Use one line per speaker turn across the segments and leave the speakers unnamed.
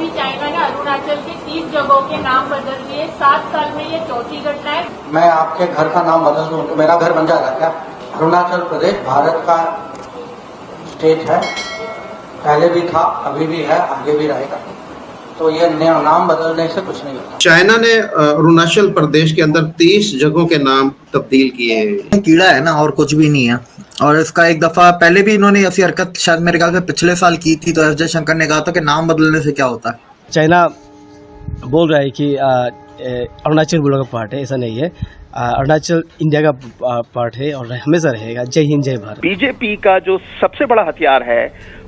अभी चाइना ने अरुणाचल के 30 जगहों के नाम बदल दिए। 7 साल में ये चौथी घटना है।
मैं आपके घर का नाम बदल दूं तो मेरा घर बन जाएगा क्या? अरुणाचल प्रदेश भारत का स्टेट है, पहले भी था, अभी भी है, आगे भी रहेगा। तो ये नाम बदलने से कुछ नहीं होता।
चाइना ने अरुणाचल प्रदेश के अंदर 30 जगहों के नाम तब्दील किए हैं।
कीड़ा है ना, और कुछ भी नहीं है। और इसका एक दफा पहले भी इन्होंने ऐसी हरकत शायद मेरे ख्याल से पिछले साल की थी, तो एस जयशंकर ने कहा था कि नाम बदलने से क्या होता है।
चाइना बोल रहा है कि अरुणाचल बोलो का पार्ट है, ऐसा नहीं है। अरुणाचल इंडिया का पार्ट है और हमेशा रहेगा। जय हिंद, जय भारत।
बीजेपी का जो सबसे बड़ा हथियार है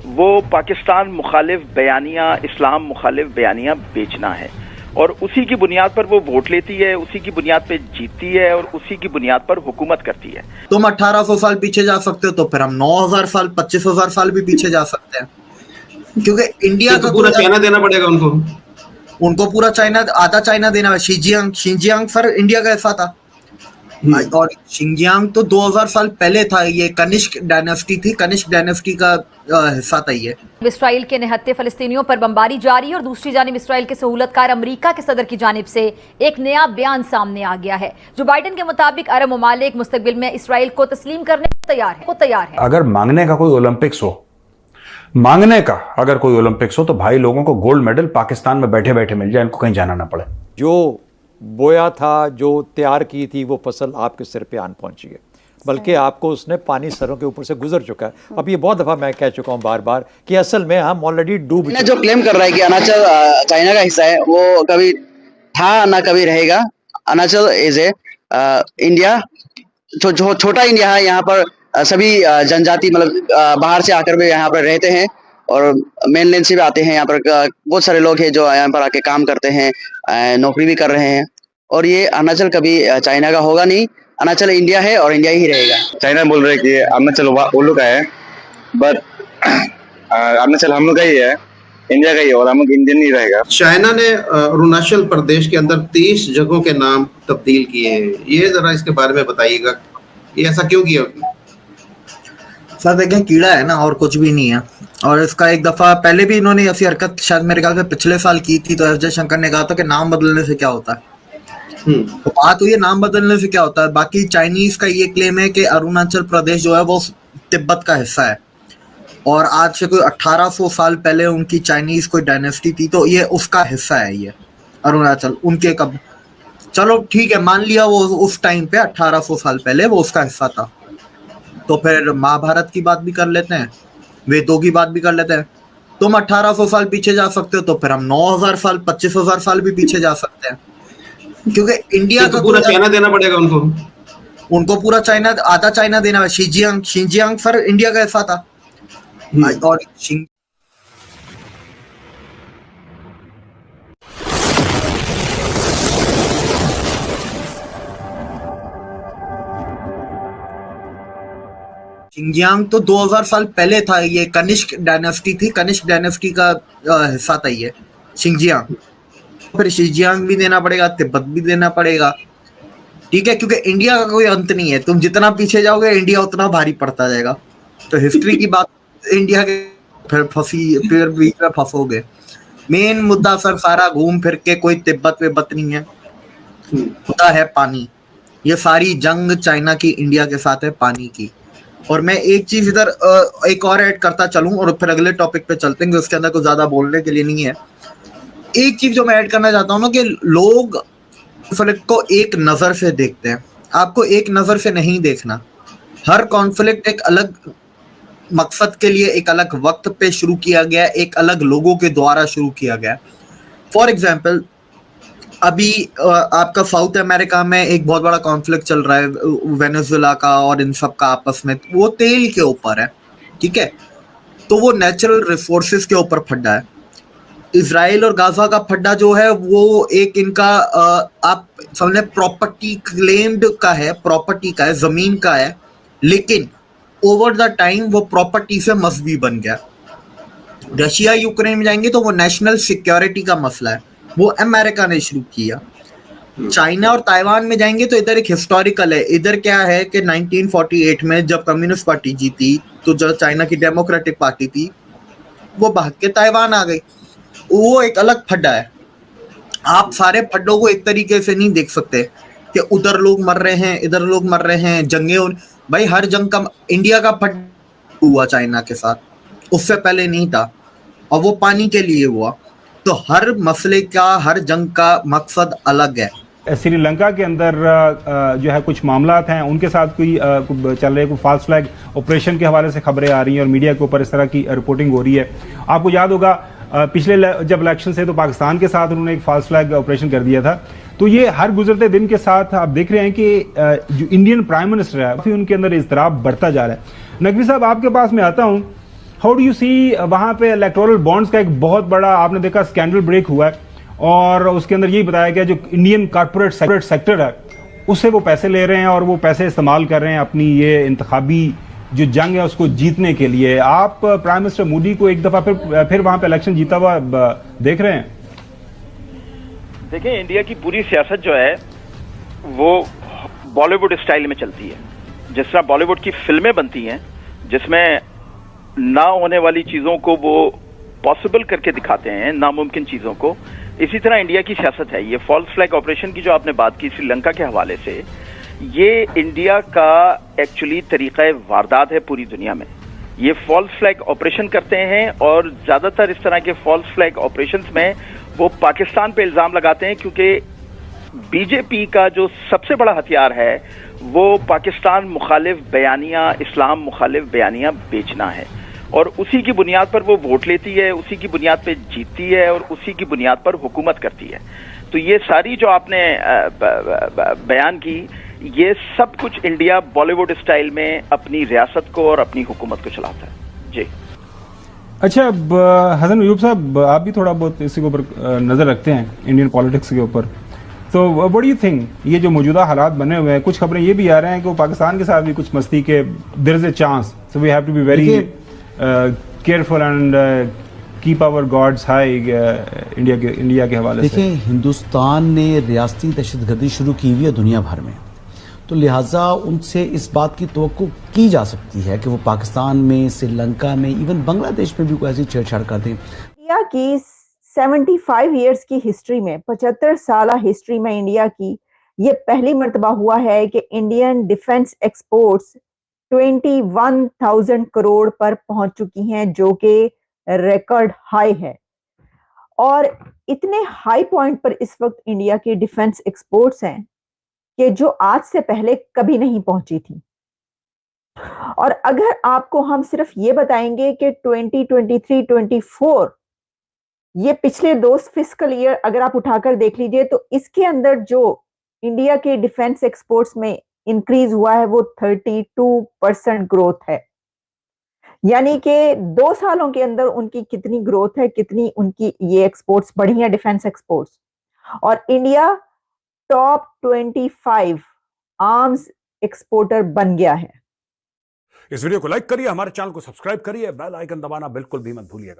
वो पाकिस्तान मुखालिफ बयानियां, इस्लाम मुखालिफ बयानियां बेचना है, और उसी की बुनियाद पर वो वोट लेती है, उसी की बुनियाद पे जीतती है और उसी की बुनियाद पर हुकूमत करती है।
तुम 1800 साल पीछे जा सकते हो, तो फिर हम 9000 साल 25,000 साल भी पीछे जा सकते हैं, क्योंकि इंडिया का
पूरा चाइना देना पड़ेगा
उनको पूरा चाइना, आधा चाइना देना है। शिंजियांग सर इंडिया का ऐसा था, और शिंजियांग तो 2000 साल पहले था। ये कनिष्क डायनेस्टी थी, कनिष्क डायनेस्टी का हिस्सा था ये।
इसराइल के निहत्थे फलस्तीनियों पर बमबारी जारी है और दूसरी जानिब इसराइल के सहूलतकार अमेरिका के सदर की जानिब से एक नया बयान सामने आ गया है। जो बाइडेन के मुताबिक अरब ममालिक मुस्तकबिल में इसराइल को तस्लीम करने को तैयार है।
अगर मांगने का कोई ओलंपिक्स हो, तो भाई लोगों को गोल्ड मेडल पाकिस्तान में बैठे बैठे मिल जाए, इनको कहीं जाना ना पड़े।
जो बोया था, जो तैयार की थी, वो फसल आपके सिर पे आन पहुंची है, बल्कि आपको उसने पानी सरों के ऊपर से गुजर चुका है। अब ये बहुत दफा मैं कह चुका हूं बार बार कि असल में हम ऑलरेडी डूब चुके हैं।
जो क्लेम कर रहा है कि अरुणाचल चाइना का हिस्सा है, वो कभी था ना कभी रहेगा। अरुणाचल इज ए इंडिया, जो छोटा इंडिया है। यहाँ पर सभी जनजाति मतलब बाहर से आकर भी यहाँ पर रहते हैं और मेनलैंड से भी आते हैं। यहाँ पर बहुत सारे लोग हैं जो यहाँ पर आके काम करते हैं, नौकरी भी कर रहे हैं। और ये अरुणाचल कभी चाइना का होगा नहीं। अरुणाचल इंडिया है और इंडिया ही रहेगा।
चाइना बोल रहे कि अरुणाचल वो लोग का है, बट अरुणाचल हम लोग का ही है, इंडिया का ही, और हम लोग इंडियन ही रहेगा।
चाइना ने अरुणाचल प्रदेश के अंदर 30 जगहों के नाम तब्दील किए हैं। ये जरा इसके बारे में बताइएगा, ये ऐसा क्यों किया?
सर देखें, कीड़ा है ना, और कुछ भी नहीं है। और इसका एक दफा पहले भी इन्होंने ऐसी हरकत शायद मेरे ख्याल से पिछले साल की थी, तो एस जयशंकर ने कहा था कि नाम बदलने से क्या होता है। तो बात हुई है नाम बदलने से क्या होता है। बाकी चाइनीज का ये क्लेम है कि अरुणाचल प्रदेश जो है वो तिब्बत का हिस्सा है, और आज से कोई 1800 साल पहले उनकी चाइनीज कोई डायनेस्टी थी, तो ये उसका हिस्सा है। ये अरुणाचल उनके कब, चलो ठीक है, मान लिया वो उस टाइम पे 1800 साल पहले वो उसका हिस्सा था। तो फिर महाभारत की बात भी कर लेते हैं, वेदों की बात भी कर लेते हैं। तुम 1800 साल पीछे जा सकते हो, तो फिर हम 9000 साल 25,000 साल भी पीछे जा सकते हैं, क्योंकि इंडिया का
पूरा चाइना देना पड़ेगा
उनको पूरा चाइना, आधा चाइना देना है। शिंजियांग सर इंडिया का ऐसा था, और शिंजियांग तो 2000 साल पहले था। ये कनिष्क डायनेस्टी थी, कनिष्क डायनेस्टी का हिस्सा था ये शिंजियांग। फिर शिंजियांग भी देना पड़ेगा, तिब्बत भी देना पड़ेगा, ठीक है, क्योंकि इंडिया का कोई अंत नहीं है। तुम जितना पीछे जाओगे इंडिया उतना भारी पड़ता जाएगा। तो हिस्ट्री की बात इंडिया के फिर बीच में फंसोगे। मेन मुद्दा सर सारा घूम फिर के कोई तिब्बत विब्बत नहीं है, मुद्दा है पानी। ये सारी जंग चाइना की इंडिया के साथ है पानी की। और मैं एक चीज इधर एक और ऐड करता चलूं और फिर अगले टॉपिक पे चलते हैं, उसके अंदर कुछ ज्यादा बोलने के लिए नहीं है। एक चीज जो मैं ऐड करना चाहता हूँ ना, कि लोग कॉन्फ्लिक्ट को एक नजर से देखते हैं। आपको एक नजर से नहीं देखना। हर कॉन्फ्लिक्ट एक अलग मकसद के लिए, एक अलग वक्त पे शुरू किया गया, एक अलग लोगों के द्वारा शुरू किया गया। फॉर एग्जाम्पल, अभी आपका साउथ अमेरिका में एक बहुत बड़ा कॉन्फ्लिक्ट चल रहा है वेनेजुएला का और इन सब का आपस में। वो तेल के ऊपर है, ठीक है, तो वो नेचुरल रिसोर्सेज के ऊपर फड्डा है। इजराइल और गाजा का फड्डा जो है वो एक इनका आप समझे प्रॉपर्टी क्लेम्ड का है, प्रॉपर्टी का है, जमीन का है, लेकिन ओवर द टाइम वो प्रॉपर्टी से मजहबी बन गया। रशिया यूक्रेन में जाएंगे तो वो नेशनल सिक्योरिटी का मसला है, वो अमेरिका ने शुरू किया। चाइना और ताइवान में जाएंगे तो इधर एक हिस्टोरिकल है। इधर क्या है कि 1948 में जब कम्युनिस्ट पार्टी जीती, तो जो चाइना की डेमोक्रेटिक पार्टी थी वो भाग के ताइवान आ गई। वो एक अलग फड्डा है। आप सारे फड्डों को एक तरीके से नहीं देख सकते कि उधर लोग मर रहे हैं, इधर लोग मर रहे हैं, भाई हर जंग का इंडिया का फड्डा हुआ चाइना के साथ, उससे पहले नहीं था, और वो पानी के लिए हुआ। तो हर मसले का, हर जंग का मकसद अलग है।
श्रीलंका के अंदर जो है कुछ मामलात हैं, उनके साथ कोई चल रहे, कोई फॉल्स फ्लैग ऑपरेशन के हवाले से खबरें आ रही हैं और मीडिया के ऊपर इस तरह की रिपोर्टिंग हो रही है। आपको याद होगा पिछले जब इलेक्शन से तो पाकिस्तान के साथ उन्होंने एक फॉल्स फ्लैग ऑपरेशन कर दिया था। तो ये हर गुजरते दिन के साथ आप देख रहे हैं कि जो इंडियन प्राइम मिनिस्टर है फिर उनके अंदर इज़्तिराब बढ़ता जा रहा है। नकवी साहब, आपके पास मैं आता हूँ, हाउ डू यू सी वहाँ पे इलेक्टोरल बॉन्ड्स का एक बहुत बड़ा आपने देखा स्कैंडल ब्रेक हुआ है और उसके अंदर यही बताया गया जो इंडियन कॉर्पोरेट सेक्टर है उससे वो पैसे ले रहे हैं और वो पैसे इस्तेमाल कर रहे हैं अपनी ये इंतखाबी जो जंग है उसको जीतने के लिए। आप प्राइम मिनिस्टर मोदी को एक दफा फिर वहां पे इलेक्शन जीता हुआ देख रहे हैं?
देखिए, इंडिया की पूरी सियासत जो है वो बॉलीवुड स्टाइल में चलती है। जिस तरह बॉलीवुड की फिल्में बनती हैं जिसमें ना होने वाली चीजों को वो पॉसिबल करके दिखाते हैं, नामुमकिन चीजों को, इसी तरह इंडिया की सियासत है। ये फॉल्स फ्लैग ऑपरेशन की जो आपने बात की श्रीलंका के हवाले से, ये इंडिया का एक्चुअली तरीका वारदात है पूरी दुनिया में। ये फॉल्स फ्लैग ऑपरेशन करते हैं और ज्यादातर इस तरह के फॉल्स फ्लैग ऑपरेशंस में वो पाकिस्तान पे इल्जाम लगाते हैं क्योंकि बीजेपी का जो सबसे बड़ा हथियार है वो पाकिस्तान मुखालिफ बयानियां, इस्लाम मुखालिफ बयानियां बेचना है और उसी की बुनियाद पर वो वोट लेती है, उसी की बुनियाद पे जीतती है और उसी की बुनियाद पर हुकूमत करती है। तो ये सारी जो आपने बयान की, ये सब कुछ इंडिया बॉलीवुड स्टाइल में अपनी रियासत को और अपनी हुकूमत को चलाता है। जी
अच्छा, हसन अयूब साहब, आप भी थोड़ा बहुत इसके ऊपर नजर रखते हैं इंडियन पॉलिटिक्स के ऊपर, तो व्हाट डू यू थिंक ये जो मौजूदा हालात बने हुए हैं, कुछ खबरें ये भी आ रहे हैं कि वो पाकिस्तान के साथ भी कुछ मस्ती के, there is a chance, so we have to be very careful and keep our gods high India के हवाले से।
देखिए, हिंदुस्तान ने रियासती दहशतगर्दी शुरू की हुई है दुनिया भर में, तो लिहाजा उनसे इस बात की तवक्को की जा सकती है कि वो पाकिस्तान में, श्रीलंका में, इवन बांग्लादेश में भी कोई ऐसी छेड़छाड़ कर दें।
इंडिया की 75 ईयर्स की हिस्ट्री में, 75 साल हिस्ट्री में इंडिया की ये पहली मर्तबा हुआ है कि इंडियन डिफेंस एक्सपोर्ट्स 21,000 करोड़ पर पहुंच चुकी हैं, जो कि रिकॉर्ड हाई है। और इतने हाई पॉइंट पर इस वक्त इंडिया के डिफेंस एक्सपोर्ट्स हैं कि जो आज से पहले कभी नहीं पहुंची थी। और अगर आपको हम सिर्फ ये बताएंगे कि 2023-24 ये पिछले 2 फिस्कल ईयर अगर आप उठाकर देख लीजिए, तो इसके अंदर जो इंडिया के डिफेंस एक्सपोर्ट्स में इंक्रीज हुआ है वो 32% ग्रोथ है। यानी कि 2 सालों के अंदर उनकी कितनी ग्रोथ है, कितनी उनकी ये एक्सपोर्ट्स बढ़ी है, डिफेंस एक्सपोर्ट्स। और इंडिया टॉप 25 आर्म्स एक्सपोर्टर बन गया है।
इस वीडियो को लाइक करिए, हमारे चैनल को सब्सक्राइब करिए, बेल आइकन दबाना बिल्कुल भी मत भूलिएगा।